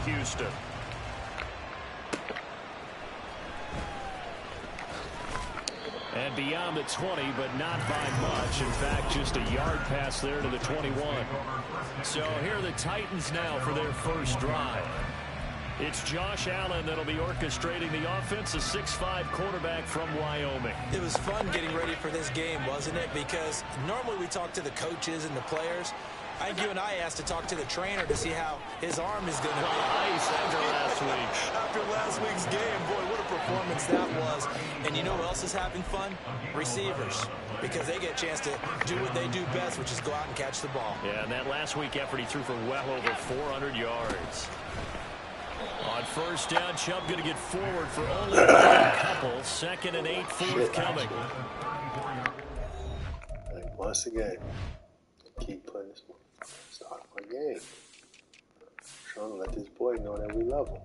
Houston. And beyond the 20, but not by much. In fact, just a yard pass there to the 21. So here are the Titans now for their first drive. It's Josh Allen that'll be orchestrating the offense, a 6'5" quarterback from Wyoming. It was fun getting ready for this game, wasn't it? Because normally we talk to the coaches and the players. I think you and I asked to talk to the trainer to see how his arm is going to be. Nice after last week. After last week's game, boy, what a performance that was. And you know who else is having fun? Receivers. Because they get a chance to do what they do best, which is go out and catch the ball. Yeah, and that last week effort, he threw for well over 400 yards. On first down, Chubb going to get forward for only a couple. 2nd and 8 forthcoming. Once again, keep playing this one. Start my game. Trying to let this boy know that we love him.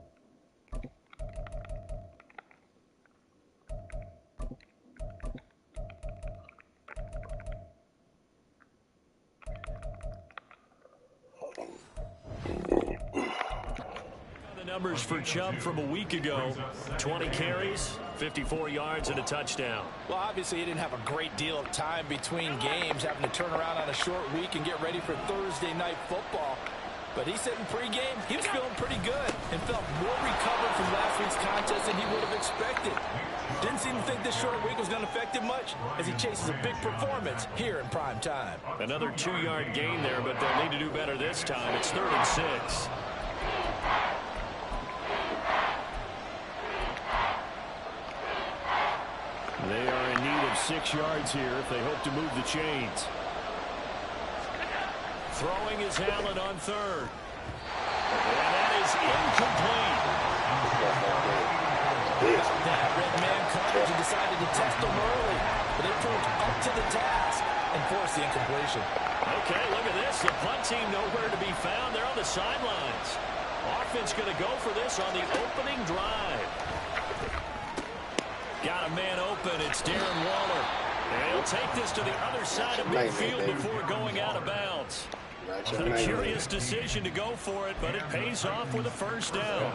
Numbers for Chubb from a week ago. 20 carries, 54 yards, and a touchdown. Well, obviously, he didn't have a great deal of time between games, having to turn around on a short week and get ready for Thursday night football. But he said in pregame, he was feeling pretty good and felt more recovered from last week's contest than he would have expected. Didn't seem to think this short week was going to affect him much as he chases a big performance here in prime time. Another 2-yard gain there, but they'll need to do better this time. It's 3rd and 6. They are in need of 6 yards here if they hope to move the chains. Throwing is Allen on 3rd. And that is incomplete. That red man coverage and decided to test them early, but they proved up to the task and forced the incompletion. Okay, look at this. The punt team nowhere to be found. They're on the sidelines. Offense going to go for this on the opening drive. Got a man open. It's Darren Waller. And he'll take this to the other side of midfield before going out of bounds. A curious decision to go for it, but it pays off with a first down.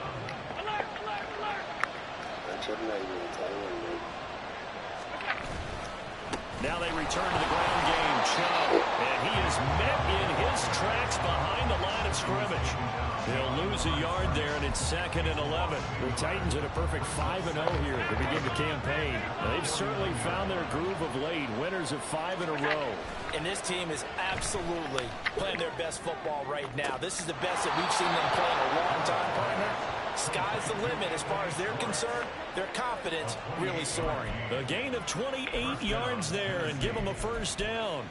Now they return to the ground game. Chubb, and he is met in his tracks behind the line of scrimmage. They'll lose a yard there, and it's 2nd and 11. The Titans at a perfect 5-0 here to begin the campaign. They've certainly found their groove of late, winners of 5 in a row. And this team is absolutely playing their best football right now. This is the best that we've seen them play in a long time, partner. Sky's the limit as far as they're concerned. Their confidence really soaring. A gain of 28 yards there and give them a first down.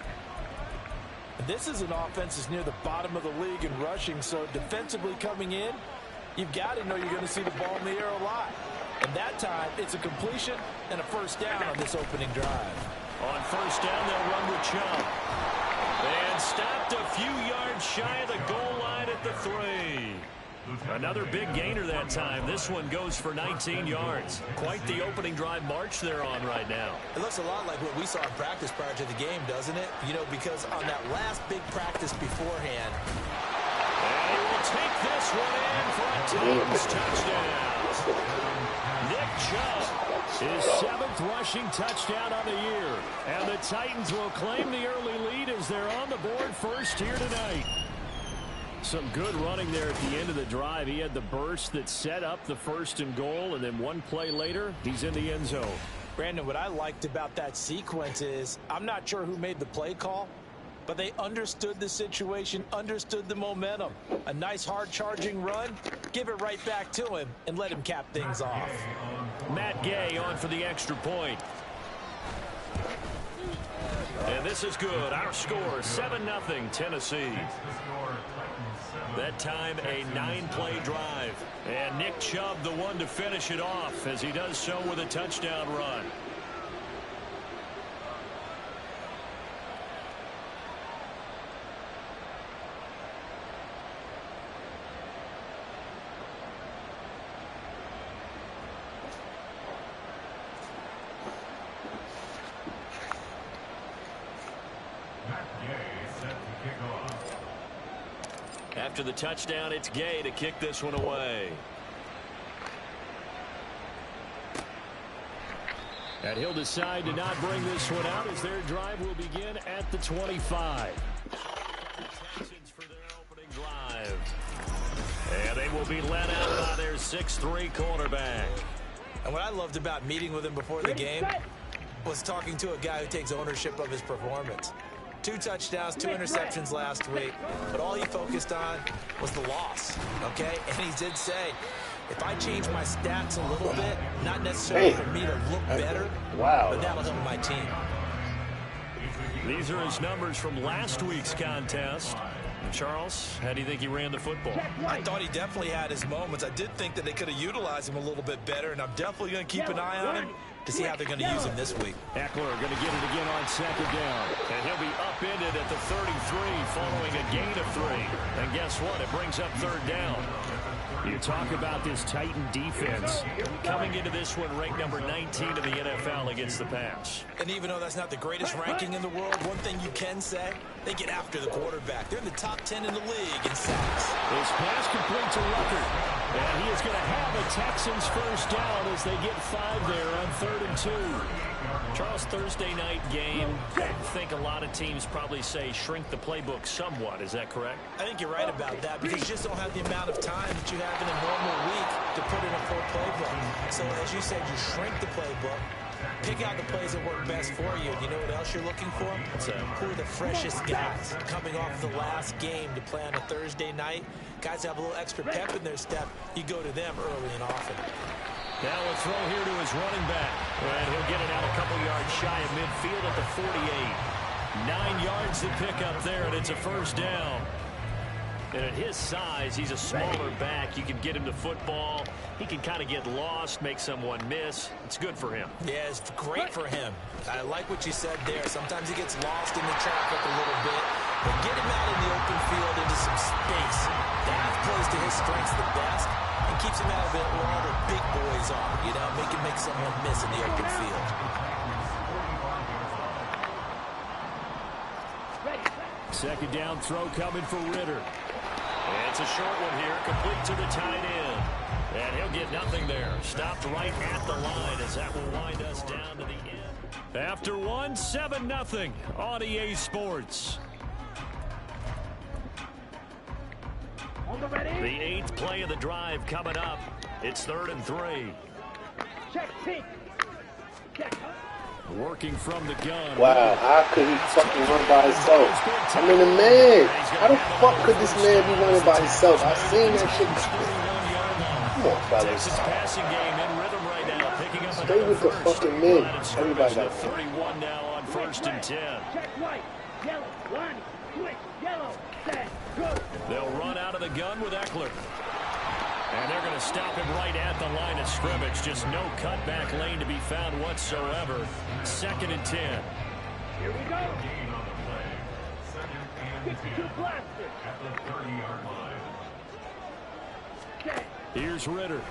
This is an offense that's near the bottom of the league in rushing, so defensively coming in, you've got to know you're going to see the ball in the air a lot. And that time, it's a completion and a first down on this opening drive. On first down, they'll run with Chubb. And stopped a few yards shy of the goal line at the 3. Another big gainer that time. This one goes for 19 yards. Quite the opening drive march they're on right now. It looks a lot like what we saw in practice prior to the game, doesn't it? You know, because on that last big practice beforehand. And he will take this one in for a Titans touchdown. Nick Chubb, his 7th rushing touchdown on the year. And the Titans will claim the early lead as they're on the board first here tonight. Some good running there at the end of the drive. He had the burst that set up the 1st and goal, and then one play later, he's in the end zone. Brandon, what I liked about that sequence is I'm not sure who made the play call, but they understood the situation, understood the momentum. A nice hard-charging run, give it right back to him, and let him cap things off. Matt Gay on for the extra point. And this is good. Our score, 7-0 Tennessee. That time, a 9-play drive. And Nick Chubb, the one to finish it off, as he does so with a touchdown run. after the touchdown, it's Gay to kick this one away. And he'll decide to not bring this one out as their drive will begin at the 25. Texans for their opening drive. And they will be led out by their 6'3" quarterback. And what I loved about meeting with him before the game was talking to a guy who takes ownership of his performance. 2 touchdowns, 2 interceptions last week, but all he focused on was the loss, okay? And he did say, if I change my stats a little bit, not necessarily for me to look better, but that'll help my team. These are his numbers from last week's contest. And Charles, how do you think he ran the football? I thought he definitely had his moments. I did think that they could have utilized him a little bit better, and I'm definitely going to keep an eye on him to see how they're going to use him this week. Eckler going to get it again on second down. And he'll be upended at the 33 following a gain of 3. And guess what? It brings up third down. You talk about this Titan defense coming into this one ranked number 19 in the NFL against the pass. And even though that's not the greatest ranking in the world, one thing you can say, they get after the quarterback. They're in the top 10 in the league in sacks. His pass complete to Rucker. And he is going to have a Texans first down as they get 5 there on 3rd and 2. Charles, Thursday night game, I think a lot of teams probably say shrink the playbook somewhat. Is that correct? I think you're right about that because you just don't have the amount of time that you have in a normal week to put in a full playbook. So as you said, you shrink the playbook, pick out the plays that work best for you. And you know what else you're looking for? Who are the freshest guys coming off the last game to play on a Thursday night? Guys have a little extra pep in their step. You go to them early and often. Now a throw here to his running back. And he'll get it out a couple yards shy of midfield at the 48. 9 yards to pick up there, and it's a first down. And at his size, he's a smaller back. You can get him to football. He can kind of get lost, make someone miss. It's good for him. Yeah, it's great for him. I like what you said there. Sometimes he gets lost in the traffic a little bit. But get him out in the open field into some space. That plays to his strengths the best and keeps him out of it where all the big boys are. You know, make someone miss in the open field. Second down throw coming for Ritter. And it's a short one here, complete to the tight end. And he'll get nothing there. Stopped right at the line as that will wind us down to the end. After 1, 7-0 on EA Sports. The 8th play of the drive coming up. It's 3rd and 3. Working from the gun. Wow, how could he fucking run by himself? I mean, the man. How the fuck could this man be running by himself? I seen that shit. Come on, fellas. Passing game in rhythm right now, picking up stay with the fucking men. Everybody got 31 now on 1st and 10. They'll run out of the gun with Eckler. And they're going to stop him right at the line of scrimmage. Just no cutback lane to be found whatsoever. 2nd and 10. Here we go. 52 blasters. At the 30-yard line. Here's Ritter.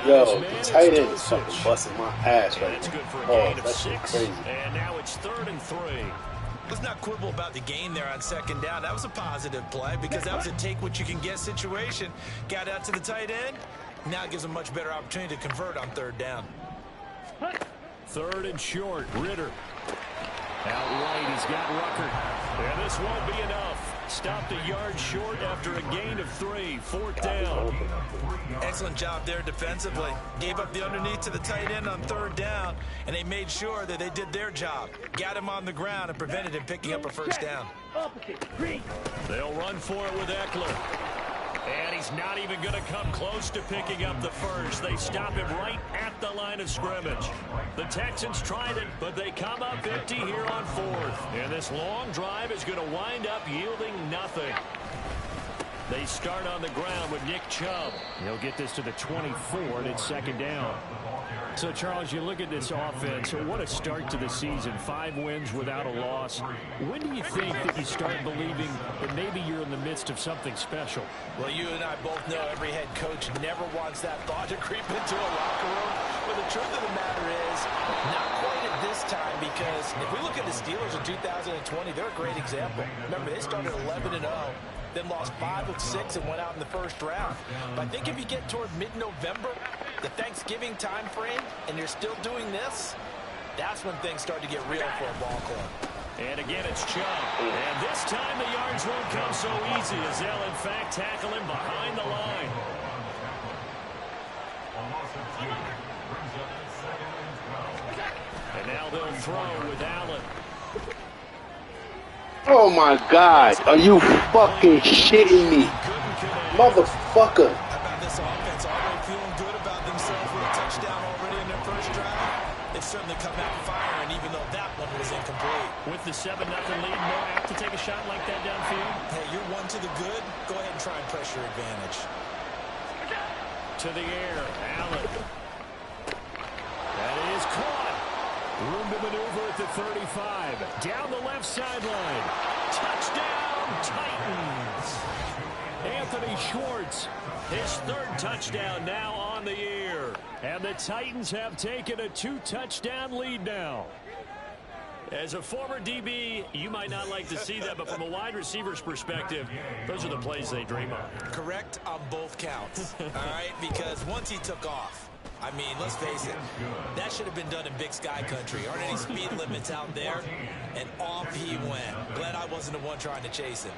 Yo, the tight end is fucking busting my ass right That's now. good for a Oh, gain of that's 6. crazy. And now it's 3rd and 3. Let's not quibble about the gain there on 2nd down. That was a positive play because that was a take-what-you-can-get situation. Got out to the tight end. Now it gives a much better opportunity to convert on 3rd down. 3rd and short. Ritter. Out right, he's got Rucker. And this won't be enough. Stopped a yard short after a gain of 3. 4th down. Excellent job there defensively. Gave up the underneath to the tight end on 3rd down, and they made sure that they did their job. Got him on the ground and prevented him picking up a first down. They'll run for it with Eckler. And he's not even going to come close to picking up the first. They stop him right at the line of scrimmage. The Texans tried it, but they come up empty here on 4th. And this long drive is going to wind up yielding nothing. They start on the ground with Nick Chubb. He'll get this to the 24, and it's 2nd down. So, Charles, you look at this offense. What a start to the season. 5 wins without a loss. When do you think that you start believing that maybe you're in the midst of something special? Well, you and I both know every head coach never wants that thought to creep into a locker room. But the the truth of the matter is, not quite at this time, because if we look at the Steelers in 2020, they're a great example. Remember, they started 11-0, then lost 5 of 6 and went out in the first round. But I think if you get toward mid-November, the Thanksgiving time frame, and you're still doing this, that's when things start to get real for a ball club. And again, it's Chubb. And this time the yards won't come so easy as they'll, in fact, tackle him behind the line. And now they'll throw with Allen. Oh, my God. Are you fucking shitting me? Motherfucker. How about this offense? Already feeling good about themselves with a touchdown already in their first drive. They've certainly come out firing, even though that one was incomplete. With the 7-0 lead, more apt to take a shot like that downfield? Hey, you're one to the good. Go ahead and try and press your advantage. To the air, Allen. That is caught. Room to maneuver at the 35. Down the left sideline. Touchdown, Titans. Anthony Schwartz, his 3rd touchdown now on the year. And the Titans have taken a 2-touchdown lead now. As a former DB, you might not like to see that, but from a wide receiver's perspective, those are the plays they dream of. Correct on both counts, all right? Because once he took off, I mean, let's face it, that should have been done in Big Sky Country. Aren't any speed limits out there? And off he went. Glad I wasn't the one trying to chase him.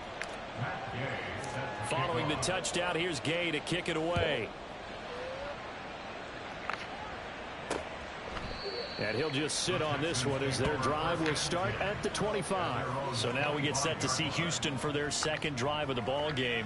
Following the touchdown, here's Gay to kick it away. And he'll just sit on this one as their drive will start at the 25. So now we get set to see Houston for their 2nd drive of the ball game.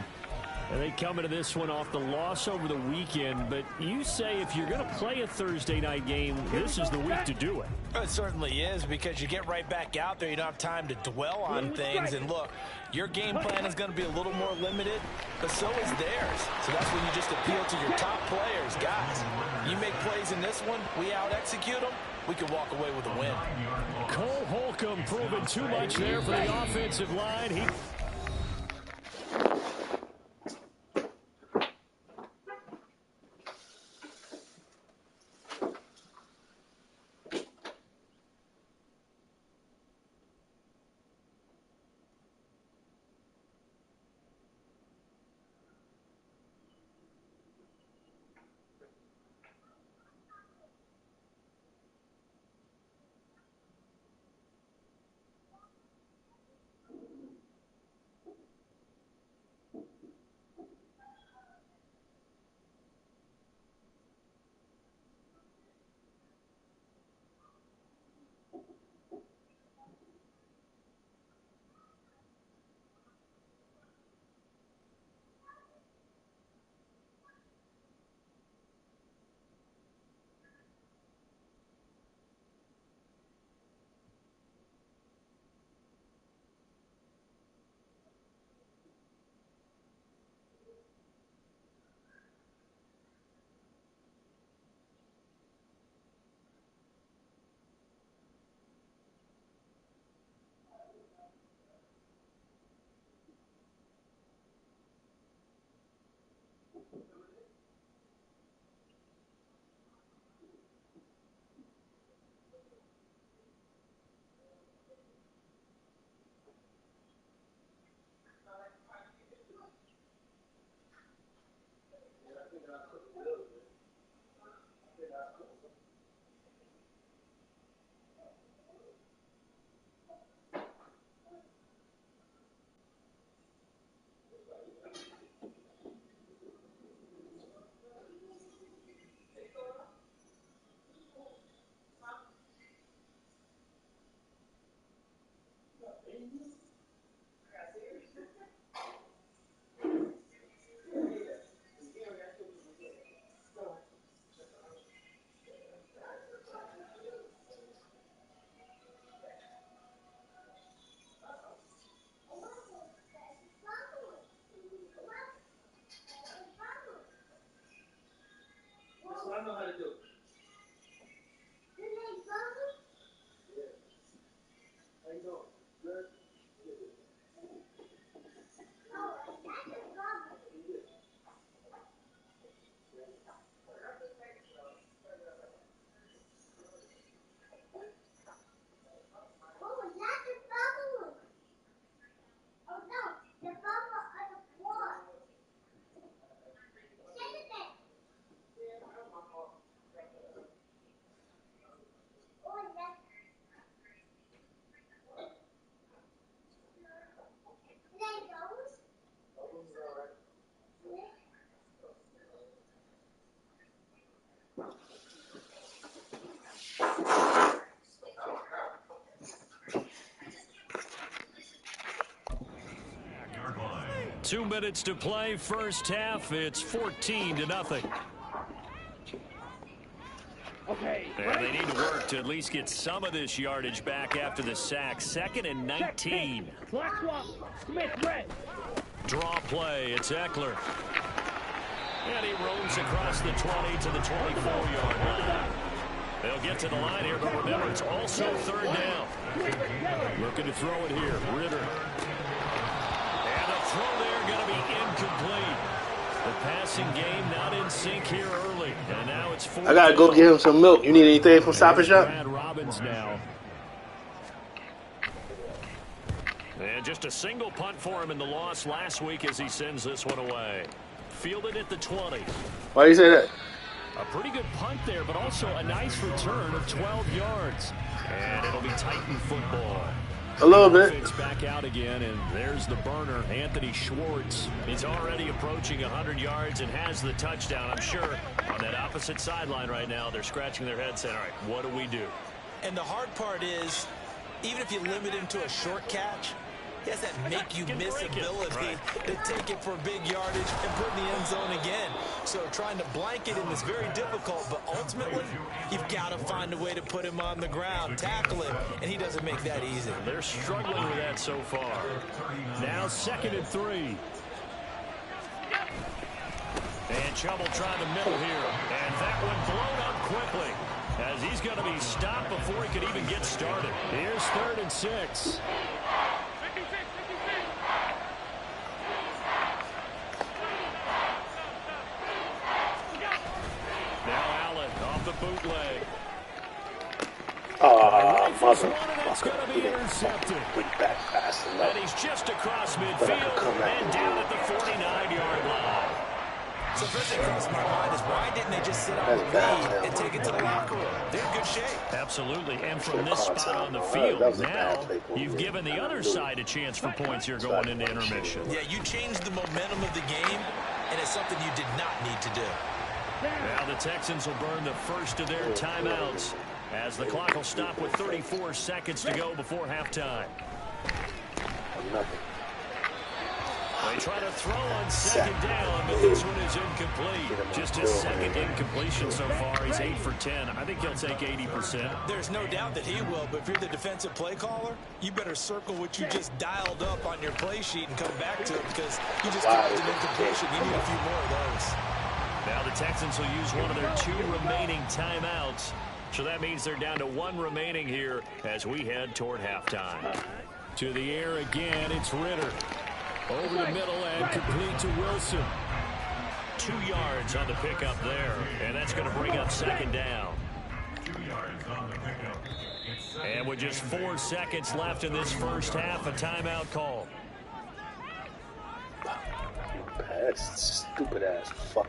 And they come into this one off the loss over the weekend. But you say if you're going to play a Thursday night game, this is the week to do it. It certainly is, because you get right back out there. You don't have time to dwell on things. And look, your game plan is going to be a little more limited, but so is theirs. So that's when you just appeal to your top players. Guys, you make plays in this one, we out-execute them, we can walk away with a win. Cole Holcomb proving too much there for the offensive line. 2 minutes to play, first half. It's 14-0. Okay. And they need to work to at least get some of this yardage back after the sack. 2nd and 19. Black swap. Smith red. Draw play. It's Eckler. And he roams across the 20 to the 24-yard line. They'll get to the line here, but remember, it's also 3rd down. Looking to throw it here. Ritter. And the throw there going to be incomplete. The passing game not in sync here early. And now it's 4th. I gotta go get him some milk. You need anything from Stop and Shop? Brad Robbins now. And just a single punt for him in the loss last week as he sends this one away. Fielded at the 20. Why do you say that? A pretty good punt there, but also a nice return of 12 yards. And it'll be Titan football. A little bit. Offense back out again, and there's the burner, Anthony Schwartz. He's already approaching 100 yards and has the touchdown. I'm sure on that opposite sideline right now, they're scratching their heads saying, all right, what do we do? And the hard part is, even if you limit him to a short catch, he has that make-you-miss ability to take it for big yardage and put in the end zone again. So trying to blanket him is very difficult, but ultimately, you've got to find a way to put him on the ground, tackle him, and he doesn't make that easy. They're struggling with that so far. Now 2nd and 3. And Chubb will try the middle here. And that one blown up quickly as he's going to be stopped before he could even get started. Here's 3rd and 6. Bootleg. Mother. It's going to be intercepted. Back pass and he's just across midfield and down at the 49-yard line. So first thing crossed my mind is why didn't they just sit on the lead and take it to the locker room? They're in good shape. Absolutely. And from this spot on the field, now you've given the other side a chance for points here going into intermission. Yeah, you changed the momentum of the game, and it's something you did not need to do. Now the Texans will burn the first of their timeouts as the clock will stop with 34 seconds to go before halftime. They try to throw on 2nd down, but this one is incomplete. Just his 2nd incompletion so far. He's 8 for 10. I think he'll take 80%. There's no doubt that he will, but if you're the defensive play caller, you better circle what you just dialed up on your play sheet and come back to it because you just called an incompletion. You need a few more of those. Now the Texans will use one of their 2 remaining timeouts. So that means they're down to 1 remaining here as we head toward halftime. To the air again, it's Ritter. Over the middle and complete to Wilson. 2 yards on the pickup there. And that's going to bring up 2nd down. 2 yards on the pickup. And with just 4 seconds left in this first half, a timeout call. That's stupid ass fuck.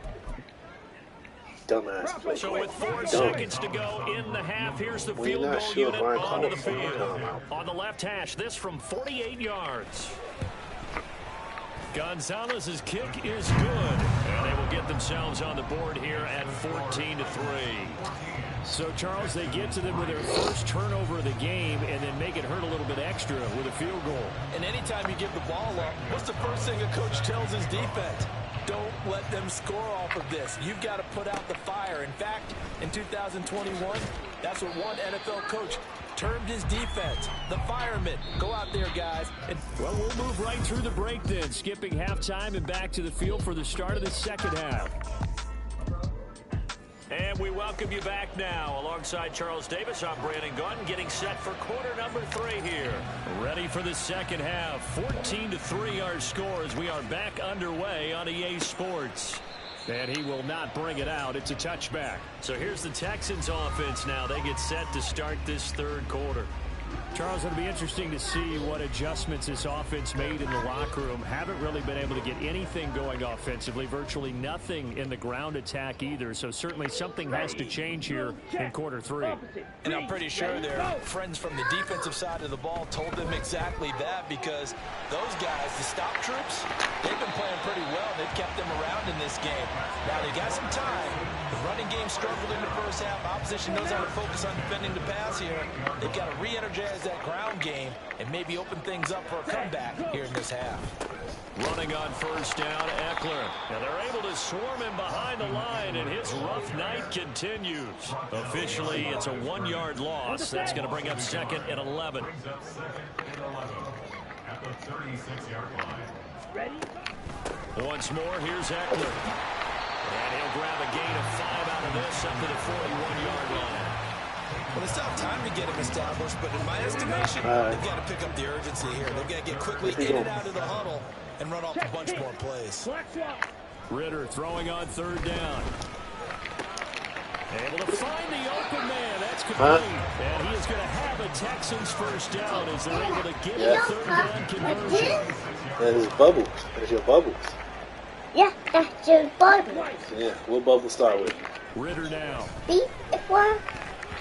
Dumbass play. So with 4 seconds to go in the half, here's the field goal unit onto the field. On the left hash, this from 48 yards. Gonzalez's kick is good, and they will get themselves on the board here at 14-3. So, Charles, they get to them with their first turnover of the game and then make it hurt a little bit extra with a field goal. And anytime you give the ball up, what's the first thing a coach tells his defense? Don't let them score off of this. You've got to put out the fire. In fact, in 2021, that's what one NFL coach termed his defense, the firemen. Go out there, guys. And well, we'll move right through the break then, skipping halftime and back to the field for the start of the second half. And we welcome you back now. Alongside Charles Davis, I'm Brandon Gunn, getting set for quarter number 3 here. Ready for the second half. 14-3 our score as we are back underway on EA Sports. And he will not bring it out. It's a touchback. So here's the Texans offense now. They get set to start this third quarter. Charles, it'll be interesting to see what adjustments this offense made in the locker room. Haven't really been able to get anything going offensively. Virtually nothing in the ground attack either. So certainly something has to change here in quarter 3. And I'm pretty sure their friends from the defensive side of the ball told them exactly that, because those guys, the stop troops, they've been playing pretty well. They've kept them around in this game. Now they got some time. The running game struggled in the first half. Opposition knows how to focus on defending the pass here. They've got to re-energize that ground game and maybe open things up for a comeback here in this half. Running on first down, Eckler. And they're able to swarm him behind the line, and his rough night continues. Officially, it's a 1-yard loss. That's going to bring up 2nd and 11. Once more, here's Eckler. And he'll grab a gain of 5 out of this up to the 41-yard line. Well, it's not time to get him established, but in my estimation, they've got to pick up the urgency here. They've got to get quickly in and out of the huddle and run off a bunch more plays. Ritter throwing on 3rd down. Able to find the open man. That's complete. And he is going to have a Texans first down as they're able to get a 3rd down conversion. That is Bubbles. That's your Bubbles. Yeah, that's your bubble. Yeah, what bubble start with? Ritter now. Beat one.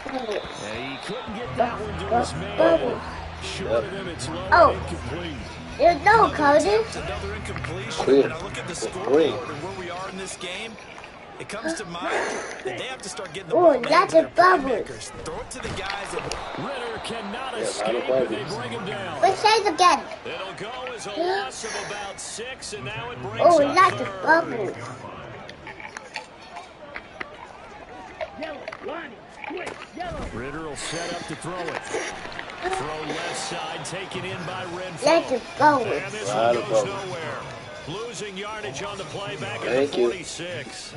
And he couldn't get that one to his man. Short of him, it's low and incomplete. There's no coaches. Another incompletion. Clear. And I look at the scoreboard and where we are in this game. It comes to mind that they have to start getting the ball back to their playmakers. Throw it to the guys. Ritter cannot escape, and they bring him down. Let's say it again. It'll go as a loss of about 6, and now it brings Oh, up that's a 3rd. bubble. Ritter will set up to throw it. Throw left side, taken in by Renfro. That's a bubble. And this one goes nowhere. Losing yardage on the play back at the 46.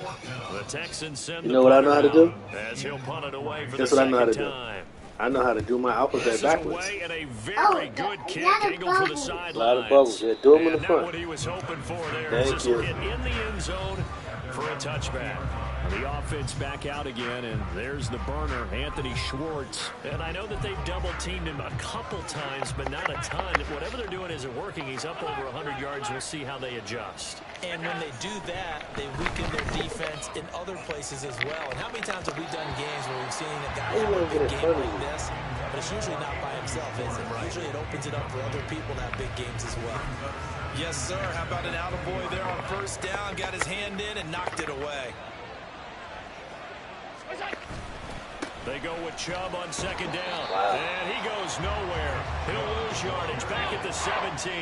The Texans send You know what I know how to do? as he'll punt it away for That's the what I know how to second do. time. I know how to do my alphabet This is backwards. away and a very good kick angled for the sidelines. A lot of bubbles. Yeah, do them in the And front. what he was hoping for there. Thank This will you. hit in the end zone for a touchback. The offense back out again, and there's the burner, Anthony Schwartz. And I know that they've double-teamed him a couple times, but not a ton. Whatever they're doing isn't working. He's up over 100 yards. We'll see how they adjust. And when they do that, they weaken their defense in other places as well. And how many times have we done games where we've seen a guy have a big game like this, but it's usually not by himself, is it? Usually it opens it up for other people to have big games as well. Yes, sir. How about an attaboy there on first down? Got his hand in and knocked it away. They go with Chubb on second down. And he goes nowhere. He'll lose yardage back at the 17.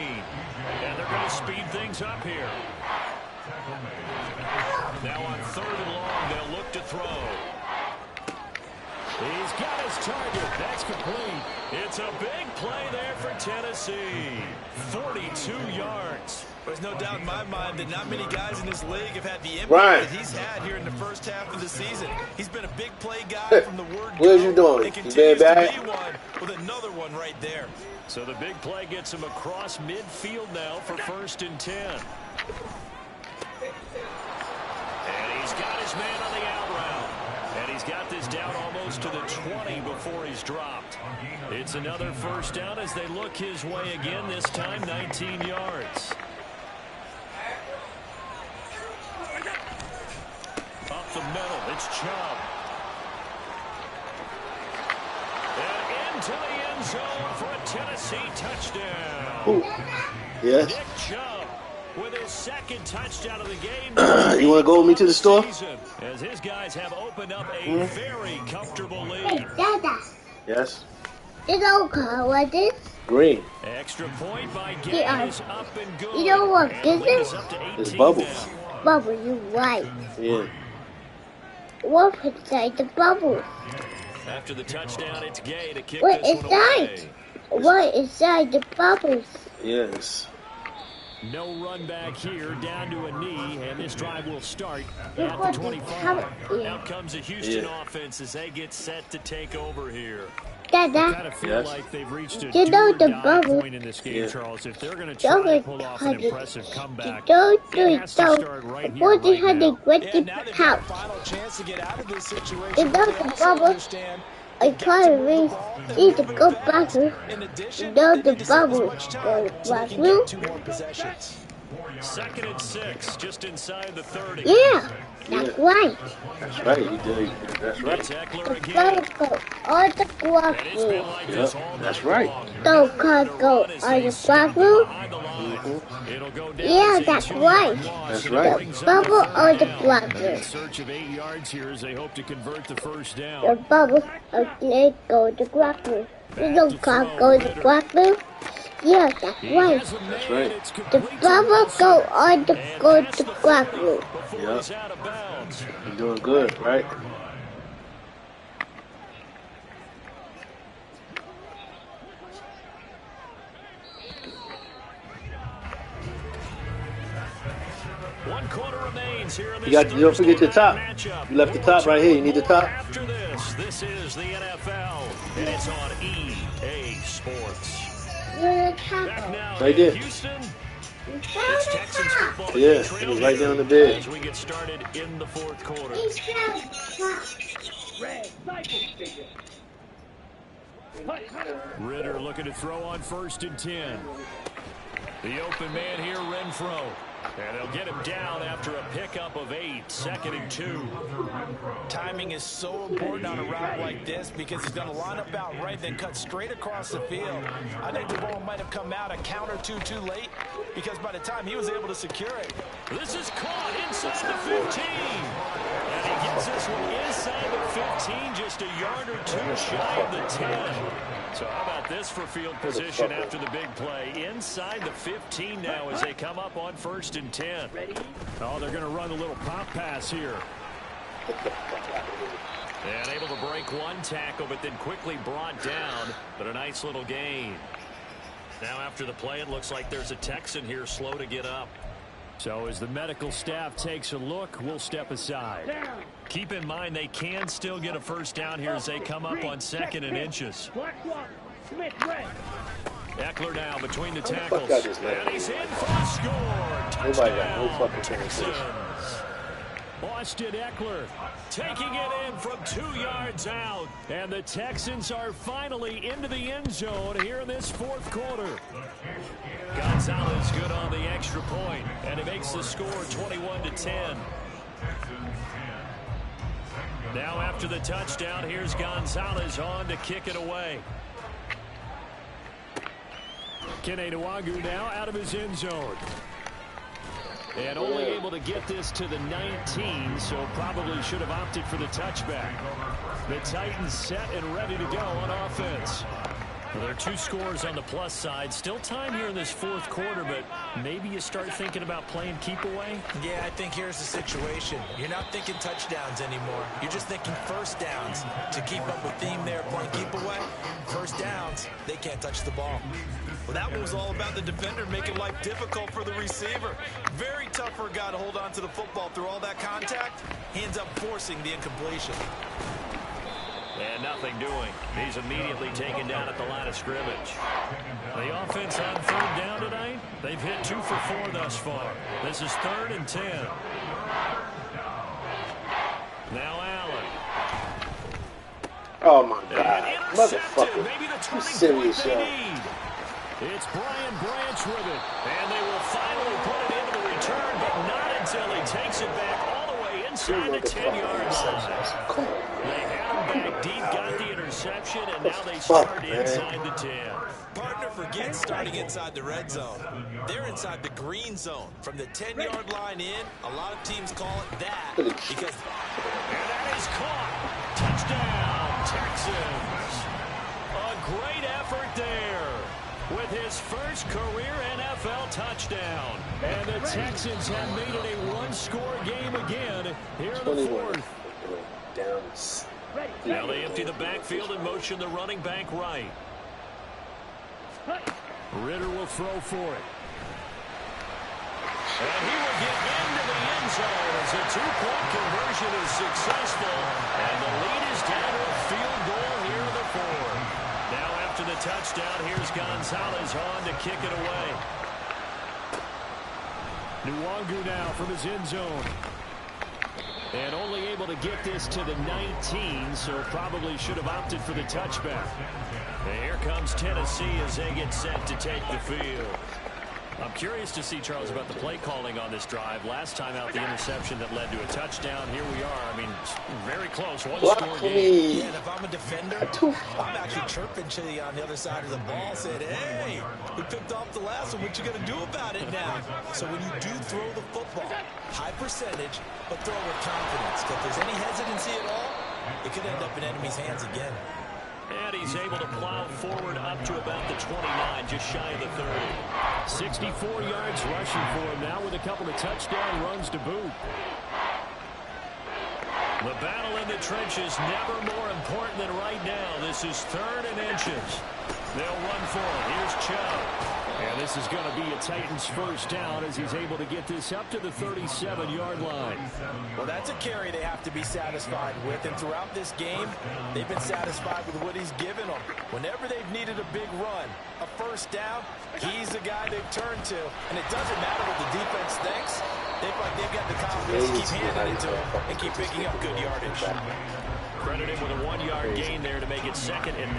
And they're going to speed things up here. Now on 3rd and long, they'll look to throw. He's got his target. That's complete. It's a big play there for Tennessee. 42 yards. There's no doubt in my mind that not many guys in this league have had the impact Right. that he's had here in the first half of the season. He's been a big play guy from the word What go. you doing? And You continues been to back? be one with another one right there. So the big play gets him across midfield now for 1st and 10. And he's got his man on the out route. And he's got this down almost to the 20 before he's dropped. It's another first down as they look his way again, this time 19 yards. Up the middle, it's Chubb. And into the end zone for a Tennessee touchdown. Ooh. Yes. Nick Chubb with his 2nd touchdown of the game. You want to go with me to the store? As his guys have opened up a very comfortable Hey, lead. Dada. Yes. You know what this? Green. Extra point by Yeah. Gay is up and good. You know what And this lead is? is up to 18 It's bubbles. now. Bubble, you right. Yeah. What's inside the bubble? After the touchdown, it's Gay to kick What this is one that? away. What inside the bubbles? Yes. No run back here, down to a knee, and this drive will start Look at what the is 25. happening. Out comes the Houston Yeah. offense as they get set to take over here. Dada. Kind of feel Yes. like they've reached a You know the do-or-die bubble. point in this game, Yeah. Charles. If they're going to Don't try to get pull off an caught. impressive comeback, Don't it do has it. to Don't. start right here, What right had they now. went And to now they've got house? a final chance to get out of this situation. You know but they the also bubble? understand I they've got to can't move read. the ball. They Need to move go fast. back. In addition, Know they the need to save as bubble. much time Go so they back. can get 2 more possessions. 2nd and 6, just inside the 30. Yeah, that's right. That's right. You did. That's It's right. Eckler The again. bubble go on the And it's been bubble. like this all That's night right. long. Don't can't go As on they the stop bubble. behind the line. It'll go down Yeah, as a that's 2-yard right. loss, That's and it right. brings up Bubble a 3rd on the down. bubble. In search of 8 yards here as they hope to convert the first The down. bubble. Okay, go to bubble. You don't can't go to bubble. Yeah, that's right. That's right. The bubble go on the go to gravel. Yep. You're doing good, right? One quarter remains here in this You don't forget your top. matchup. You left the top right here. You need the top. After this is the NFL, and it's on EA Sports. Back now Right in there. Houston. It's Texans football. Yeah, it was right there on the bed. As we get started in the fourth quarter. Red, cycle figure. Ritter looking to throw on 1st and 10. The open man here, Renfro. And they'll get him down after a pickup of 8, 2nd and 2. Timing is so important on a route like this because he's going to line up out right, then cut straight across the field. I think the ball might have come out a count or two too late because by the time he was able to secure it. This is caught inside the 15. And he gets this one inside the 15, just a yard or two shy of the 10. So how about this for field position after the big play? Inside the 15 now as they come up on 1st and 10. Oh, they're going to run a little pop pass here. And able to break one tackle, but then quickly brought down. But a nice little gain. Now after the play, it looks like there's a Texan here slow to get up. So as the medical staff takes a look, we'll step aside. Keep in mind they can still get a first down here as they come up on 2nd and inches. Eckler now between the tackles. And he's in for a score. Touchdown, Texans. Austin Eckler taking it in from 2 yards out. And the Texans are finally into the end zone here in this fourth quarter. Gonzalez good on the extra point, and it makes the score 21-10. Now after the touchdown, here's Gonzalez on to kick it away. Kene Nwagu now out of his end zone. And only able to get this to the 19, so probably should have opted for the touchback. The Titans set and ready to go on offense. Well, there are 2 scores on the plus side. Still time here in this fourth quarter, but maybe you start thinking about playing keep away? Yeah, I think here's the situation. You're not thinking touchdowns anymore. You're just thinking first downs. To keep up with theme there, playing keep away, first downs, they can't touch the ball. Well, that one was all about the defender making life difficult for the receiver. Very tough for a guy to hold on to the football through all that contact. He ends up forcing the incompletion. And nothing doing. He's immediately taken down at the line of scrimmage. The offense on 3rd down tonight, they've hit 2 for 4 thus far. This is 3rd and 10. Now Allen. Oh my God, motherfucker! Maybe the You serious, yo? It's Brian Branch with it, and they will finally put it into the return, but not until he takes it back all the way inside the 10-yard line. They had him back deep, got the interception, and now they start inside the 10. Partner forgets starting inside the red zone. They're inside the green zone. From the 10-yard line in, a lot of teams call it that because... And that is caught. Touchdown, Texans. A great effort there with his first career NFL touchdown. And the Texans have made it a one-score game again here in the fourth. Now they empty the backfield and motion the running back right. Ritter will throw for it. And he will get into the end zone as a two-point conversion is successful. And the lead is down to a field goal here in the fourth. Now after the touchdown, here's Gonzalez on to kick it away. Nwagu now from his end zone. And only able to get this to the 19, so probably should have opted for the touchback. And here comes Tennessee as they get set to take the field. I'm curious to see, Charles, about the play calling on this drive. Last time out, the interception that led to a touchdown. Here we are. I mean, very close. One-score game. Yeah, and if I'm a defender, I'm actually chirping to you on the other side of the ball, saying, hey, we picked off the last one. What you going to do about it now? So when you do throw the football, high percentage, but throw with confidence. If there's any hesitancy at all, it could end up in enemy's hands again. And he he's able to plow forward up to about the 29, just shy of the 30. 64 yards rushing for him now with a couple of touchdown runs to boot. The battle in the trenches never more important than right now. This is 3rd and inches. They'll run for it. Here's Chubb. And this is going to be a Titans first down as he's able to get this up to the 37-yard line. Well, that's a carry they have to be satisfied with. And throughout this game, they've been satisfied with what he's given them. Whenever they've needed a big run, a first down, he's the guy they've turned to. And it doesn't matter what the defense thinks. They feel like they've got the confidence to keep handing it to him and keep picking up good yardage. Credit him with a 1-yard gain there to make it 2nd and 9.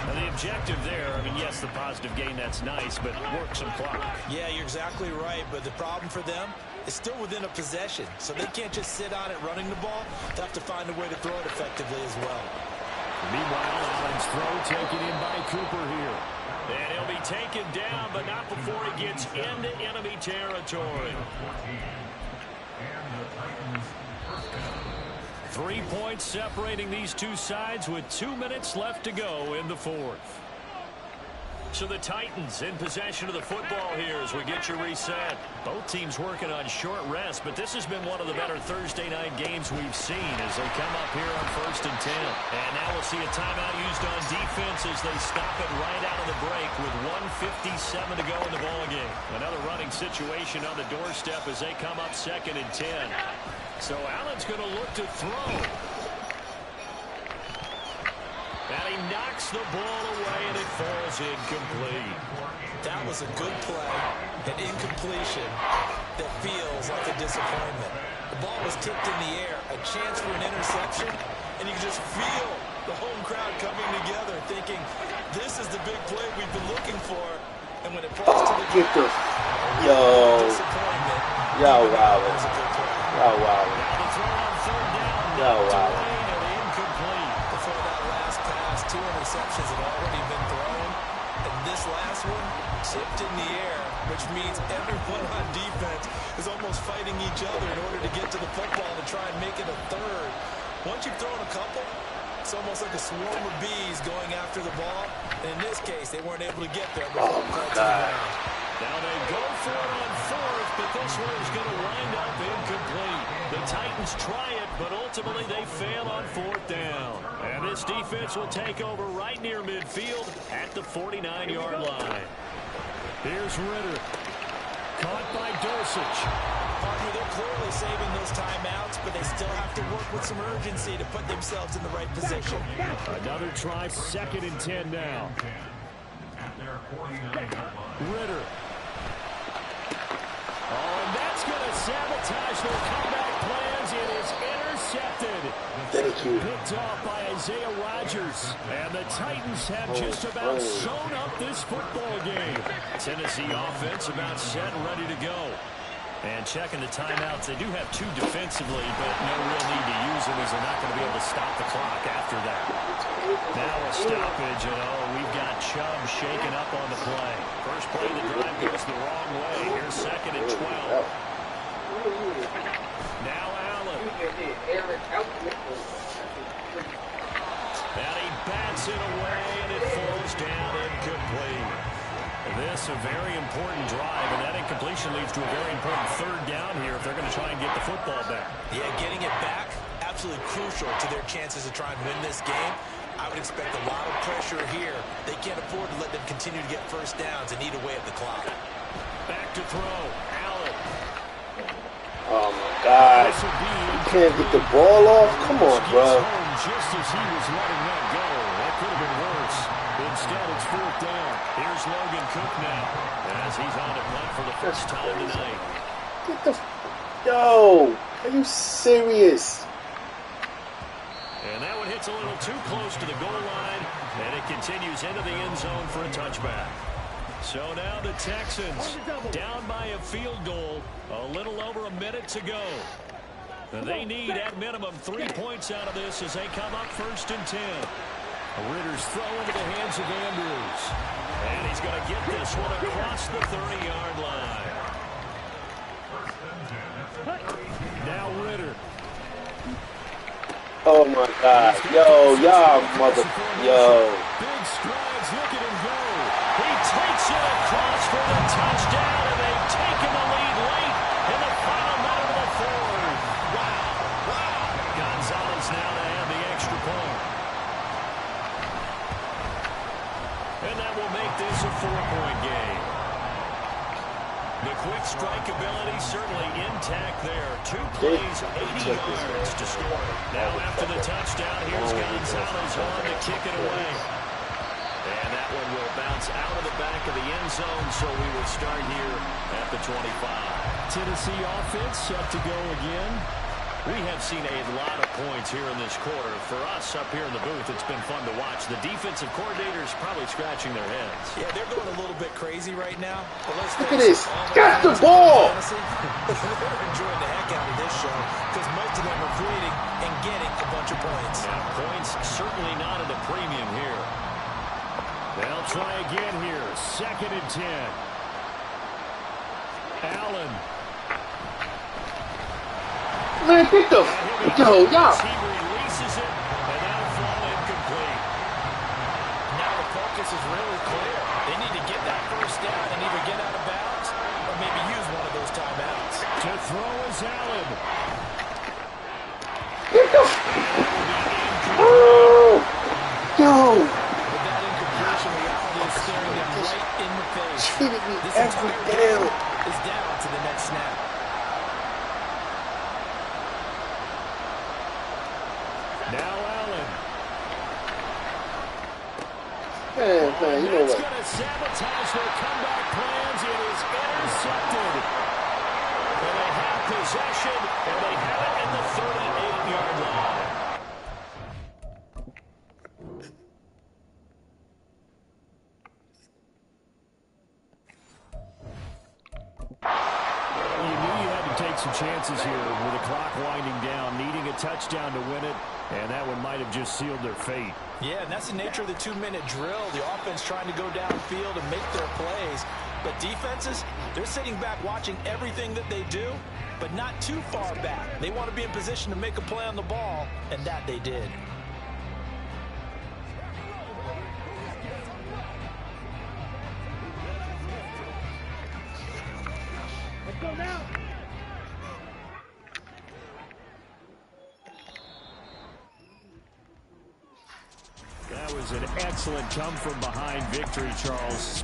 And the objective there, I mean, yes, the positive gain, that's nice, but work some clock. Yeah, you're exactly right, but the problem for them is still within a possession, so they can't just sit on it running the ball. They have to find a way to throw it effectively as well. Meanwhile, Allen's throw taken in by Cooper here. And he'll be taken down, but not before he gets into enemy territory. 3 points separating these two sides with 2 minutes left to go in the 4th. So the Titans in possession of the football here as we get you reset. Both teams working on short rest, but this has been one of the better Thursday night games we've seen as they come up here on 1st and 10. And now we'll see a timeout used on defense as they stop it right out of the break with 1:57 to go in the ballgame. Another running situation on the doorstep as they come up 2nd and 10. So Allen's going to look to throw. And he knocks the ball away, and it falls incomplete. That was a good play, an incompletion that feels like a disappointment. The ball was tipped in the air, a chance for an interception, and you can just feel the home crowd coming together thinking, this is the big play we've been looking for. And when it falls to the ground, disappointment. Yo, wow. That was a good play. Yo, wow. Now the throw on 3rd down. Yo, wow. And incomplete. Before that last pass, 2 interceptions had already been thrown. And this last one, tipped in the air, which means everyone on defense is almost fighting each other in order to get to the football to try and make it a 3rd. Once you've thrown a couple, it's almost like a swarm of bees going after the ball. And in this case, they weren't able to get there. Oh, my God. Now they go for it on 4th, but this one is going to wind up incomplete. The Titans try it, but ultimately they fail on 4th down. And this defense will take over right near midfield at the 49-yard line. Here's Ritter. Caught by Dulcich. Partner, they're clearly saving those timeouts, but they still have to work with some urgency to put themselves in the right position. Another try, 2nd and 10 now. Ritter. Oh, and that's going to sabotage their comeback plans. It is intercepted. Thank you. Picked off by Isaiah Rodgers. And the Titans have just about sewn up this football game. Tennessee offense about set and ready to go. And checking the timeouts, they do have 2 defensively, but no real need to use them as they're not going to be able to stop the clock after that. Now a stoppage, and we've got Chubb shaken up on the play. First play of the drive goes the wrong way. Here's 2nd and 12. Now Allen. And he bats it away, and it falls down incomplete. This a very important drive, and that incompletion leads to a very important 3rd down here if they're going to try and get the football back. Yeah, getting it back, absolutely crucial to their chances to try and win this game. I would expect a lot of pressure here. They can't afford to let them continue to get first downs and eat away at the clock. Back to throw. Allen. Oh, my God. You can't get the ball off? Come on, bro. Just as he was letting that go. That could have been worse. Instead, it's 4th down. Here's Logan Cook now as he's on to punt for the first time tonight. Get the... Yo, are you serious? And that one hits a little too close to the goal line, and it continues into the end zone for a touchback. So now the Texans down by a field goal, a little over a minute to go. They need at minimum 3 points out of this as they come up 1st and 10. Ritter's throw into the hands of Andrews. And he's going to get this one across the 30-yard line. Now Ritter. Oh my God. Yo, y'all mother. Yo. Big strides, look at him go. He takes it across for the touchdown, and they've taken the lead late in the final minute of the fourth. Wow. Gonzalez now to have the extra point. And that will make this a 4-point game. The quick strike ability certainly intact there. 2 plays, 80 yards to score. Now after the touchdown, here's Gonzalez on to kick it away. And that one will bounce out of the back of the end zone, so we will start here at the 25. Tennessee offense set to go again. We have seen a lot of points here in this quarter. For us up here in the booth, it's been fun to watch. The defensive coordinators probably scratching their heads. Yeah, they're going a little bit crazy right now. But let's Look at this. Got the ball. They're enjoying the heck out of this show because most of them are creating and getting a bunch of points. Yeah, points certainly not at a premium here. They'll try again here. 2nd and 10. Allen. Man, pick the... Yo, y'all. He releases it, and that'll fall incomplete. Now the focus is really clear. They need to get that first down and either get out of bounds or maybe use one of those timeouts. To throw is Allen. Pick the... Oh, yo. With that incompletion, reality is staring them right in the face. Cheated me This every entire down. game is down to the next snap. Now Allen. Man, you know That's what? going to sabotage their comeback plans. It is intercepted. And they have possession, and they have it in the 38-yard line. Well, you knew you had to take some chances here with the clock winding down, needing a touchdown to win it, and that one might have just sealed their fate. Yeah, and that's the nature of the 2-minute drill. The offense trying to go downfield and make their plays. But defenses, they're sitting back watching everything that they do, but not too far back. They want to be in position to make a play on the ball, and that they did. Let's go now. That was an excellent come from behind victory, Charles.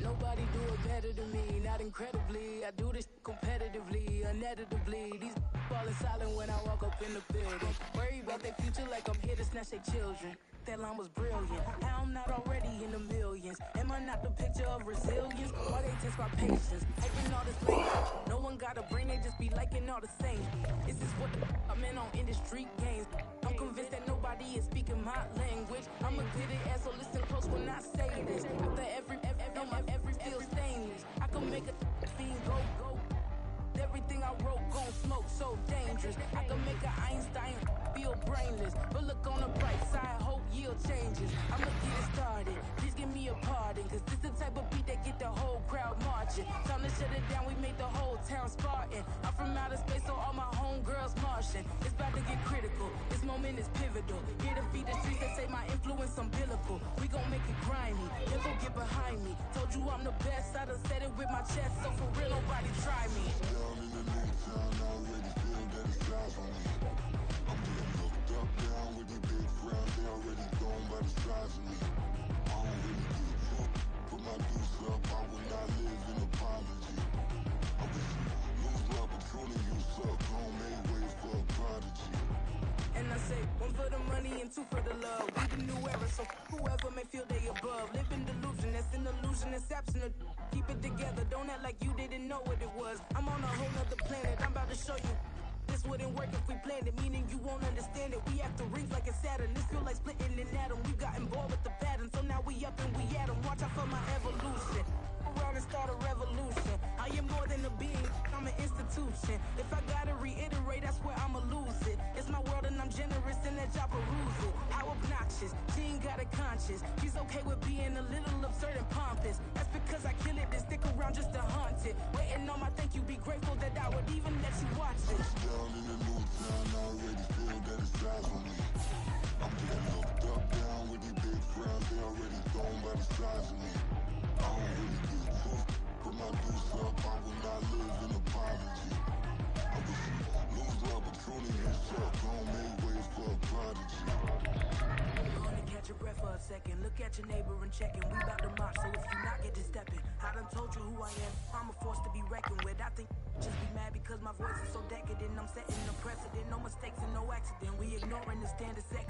Nobody do it better than me, not incredibly. I do this competitively, uneditably. These falling silent when I walk up in the building. Worry about their future like I'm here to snatch their children. That line was brilliant. How I'm not already in the millions. Am I not the picture of resilience? Why they test my patience? Hyping all this language. No one got a brain, they just be liking all the same. This is what the I'm in on industry games. I'm convinced that nobody is speaking my language. I'ma get it as so listen close when I say this. After every feel stainless. I can make a fiend go. Everything I wrote gon' smoke so dangerous. I can make an Einstein feel brainless. But look on the bright side, hope yield changes. I'ma get it started. Please give me a pardon. Cause this the type of beat that get the whole crowd marching. Time to shut it down, we made the whole town Spartan. I'm from outer space, so all my homegirls Martian. It's about to get critical. This moment is pivotal. Here to feed the streets that say my influence umbilical. We gon' make it grimy. Never get behind me. Told you I'm the best. I done said it with my chest. So for real, nobody try me. And I say, one for the money and two for the love. We the new era, so whoever may feel they above. Live in delusion, that's an illusion, that's absent. Keep it together, don't act like you didn't know what it was. I'm on a whole nother planet, I'm about to show you. This wouldn't work if we planned it, meaning you won't understand it. We have to rings like a Saturn. This feel like splitting an atom. We got involved with the pattern, so now we up and we at 'em. Watch out for my evolution. Around and start a revolution. I am more than a being, I'm an institution. If I gotta reiterate, that's where I'ma lose it. It's my world and I'm generous and that job peruse it. How obnoxious, she ain't got a conscience. She's okay with being a little absurd and pompous. That's because I kill it and stick around just to haunt it. Waiting on my thank you, be grateful that I would even let you watch it. Down in the new town, I already feel that it's eyes on me. I'm getting looked up, down with these big frowns, they already thrown by the size of me. I don't really give a fuck, put my deuce up, I will not live in apology. I wish you lose the opportunity and suck, don't make ways for a prodigy. Gonna catch your breath for a second. Look at your neighbor and check it. We bout to march, so if you not get to stepping. I done told you who I am. I'm a force to be reckoned with. I think just be mad because my voice is so decadent. I'm setting the precedent. No mistakes and no accident. We ignoring the standard set.